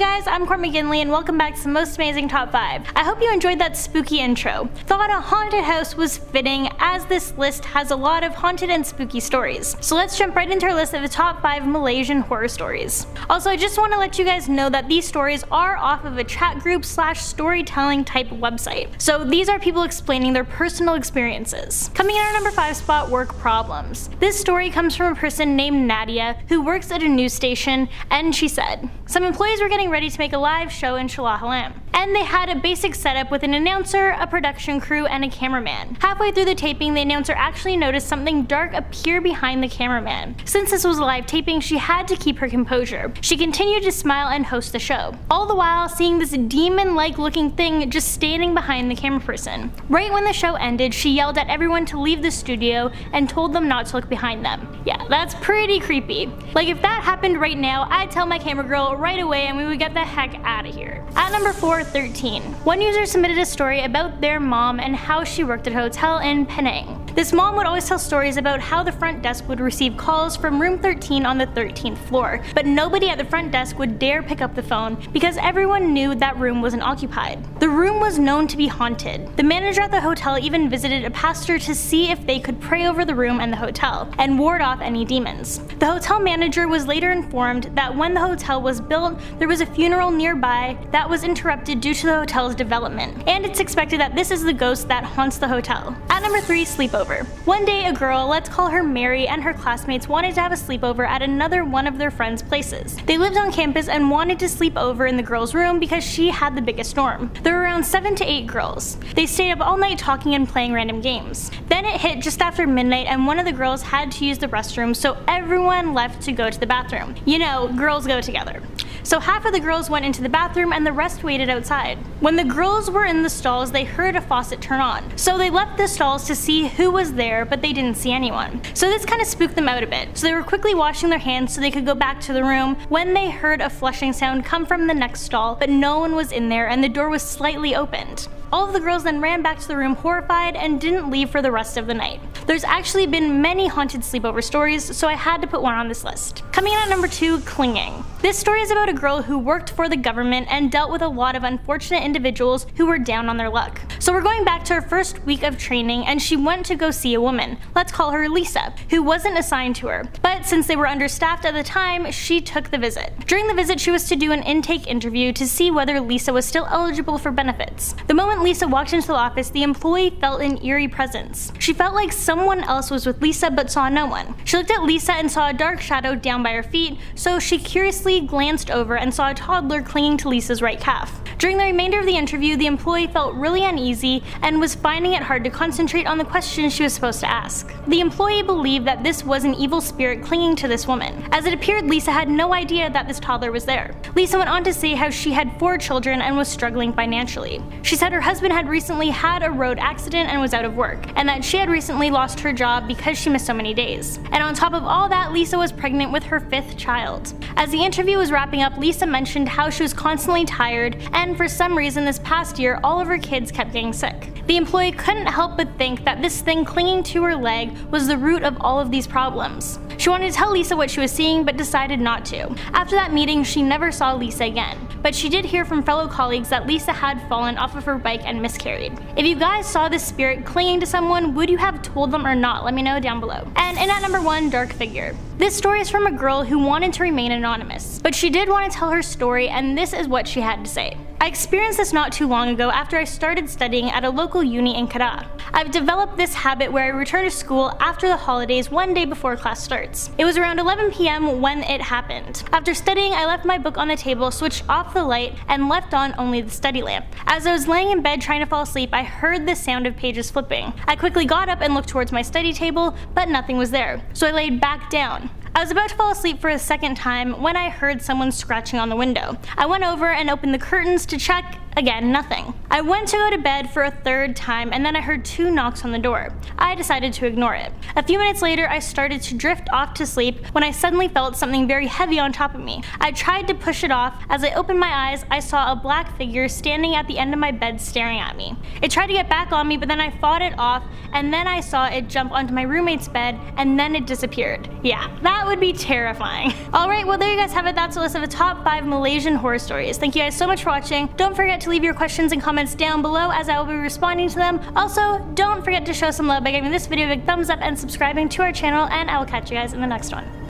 guys, I'm Court McGinley and welcome back to the Most Amazing Top 5. I hope you enjoyed that spooky intro. Thought a haunted house was fitting as this list has a lot of haunted and spooky stories. So let's jump right into our list of the top 5 Malaysian horror stories. Also, I just want to let you guys know that these stories are off of a chat group / storytelling type website. So these are people explaining their personal experiences. Coming in at our number 5 spot, work problems. This story comes from a person named Nadia who works at a news station, and she said, some employees were getting ready to make a live show in Shalahalam, and they had a basic setup with an announcer, a production crew, and a cameraman. Halfway through the taping, the announcer actually noticed something dark appear behind the cameraman. Since this was a live taping, she had to keep her composure. She continued to smile and host the show, all the while seeing this demon-like looking thing just standing behind the camera person. Right when the show ended, she yelled at everyone to leave the studio and told them not to look behind them. Yeah, that's pretty creepy. Like, if that happened right now, I'd tell my camera girl right away and we would get the heck out of here. At number 4, 13. One user submitted a story about their mom and how she worked at a hotel in Penang. This mom would always tell stories about how the front desk would receive calls from room 13 on the 13th floor, but nobody at the front desk would dare pick up the phone because everyone knew that room wasn't occupied. The room was known to be haunted. The manager at the hotel even visited a pastor to see if they could pray over the room and the hotel and ward off any demons. The hotel manager was later informed that when the hotel was built, there was a funeral nearby that was interrupted due to the hotel's development, and it's expected that this is the ghost that haunts the hotel. At number 3, sleepover. One day a girl, let's call her Mary, and her classmates wanted to have a sleepover at another one of their friends' places. They lived on campus and wanted to sleep over in the girl's room because she had the biggest dorm. There were around 7 to 8 girls. They stayed up all night talking and playing random games. Then it hit just after midnight and one of the girls had to use the restroom, so everyone left to go to the bathroom. You know, girls go together. So half of the girls went into the bathroom and the rest waited outside. When the girls were in the stalls, they heard a faucet turn on. So they left the stalls to see who was there, but they didn't see anyone. So this kind of spooked them out a bit. So they were quickly washing their hands so they could go back to the room when they heard a flushing sound come from the next stall, but no one was in there and the door was slightly opened. All of the girls then ran back to the room horrified and didn't leave for the rest of the night. There's actually been many haunted sleepover stories, so I had to put one on this list. Coming in at number 2, clinging. This story is about a girl who worked for the government and dealt with a lot of unfortunate individuals who were down on their luck. So we're going back to her first week of training and she went to go see a woman, let's call her Lisa, who wasn't assigned to her. But since they were understaffed at the time, she took the visit. During the visit, she was to do an intake interview to see whether Lisa was still eligible for benefits. The moment Lisa walked into the office, the employee felt an eerie presence. She felt like someone else was with Lisa but saw no one. She looked at Lisa and saw a dark shadow down by her feet, so she curiously glanced over and saw a toddler clinging to Lisa's right calf. During the remainder of the interview, the employee felt really uneasy and was finding it hard to concentrate on the questions she was supposed to ask. The employee believed that this was an evil spirit clinging to this woman. As it appeared, Lisa had no idea that this toddler was there. Lisa went on to say how she had 4 children and was struggling financially. She said her husband had recently had a road accident and was out of work, and that she had recently lost her job because she missed so many days. And on top of all that, Lisa was pregnant with her 5th child. As the interview was wrapping up, Lisa mentioned how she was constantly tired, and for some reason this past year all of her kids kept getting sick. The employee couldn't help but think that this thing clinging to her leg was the root of all of these problems. She wanted to tell Lisa what she was seeing but decided not to. After that meeting, she never saw Lisa again, but she did hear from fellow colleagues that Lisa had fallen off of her bike and miscarried. If you guys saw this spirit clinging to someone, would you have told them or not? Let me know down below. And in at number 1, dark figure. This story is from a girl who wanted to remain anonymous, but she did want to tell her story, and this is what she had to say. I experienced this not too long ago after I started studying at a local uni in Kedah. I've developed this habit where I return to school after the holidays one day before class starts. It was around 11 p.m. when it happened. After studying, I left my book on the table, switched off the light, and left on only the study lamp. As I was laying in bed trying to fall asleep, I heard the sound of pages flipping. I quickly got up and looked towards my study table, but nothing was there, so I laid back down. I was about to fall asleep for a second time when I heard someone scratching on the window. I went over and opened the curtains to check, Again, nothing. I went to go to bed for a third time and then I heard 2 knocks on the door. I decided to ignore it. A few minutes later, I started to drift off to sleep when I suddenly felt something very heavy on top of me. I tried to push it off. As I opened my eyes, I saw a black figure standing at the end of my bed staring at me. It tried to get back on me, but then I fought it off, and then I saw it jump onto my roommate's bed, and then it disappeared. Yeah, that would be terrifying. Alright, well there you guys have it. That's a list of the top 5 Malaysian horror stories. Thank you guys so much for watching. Don't forget to leave your questions and comments down below as I will be responding to them. Also, don't forget to show some love by giving this video a big thumbs up and subscribing to our channel, and I will catch you guys in the next one.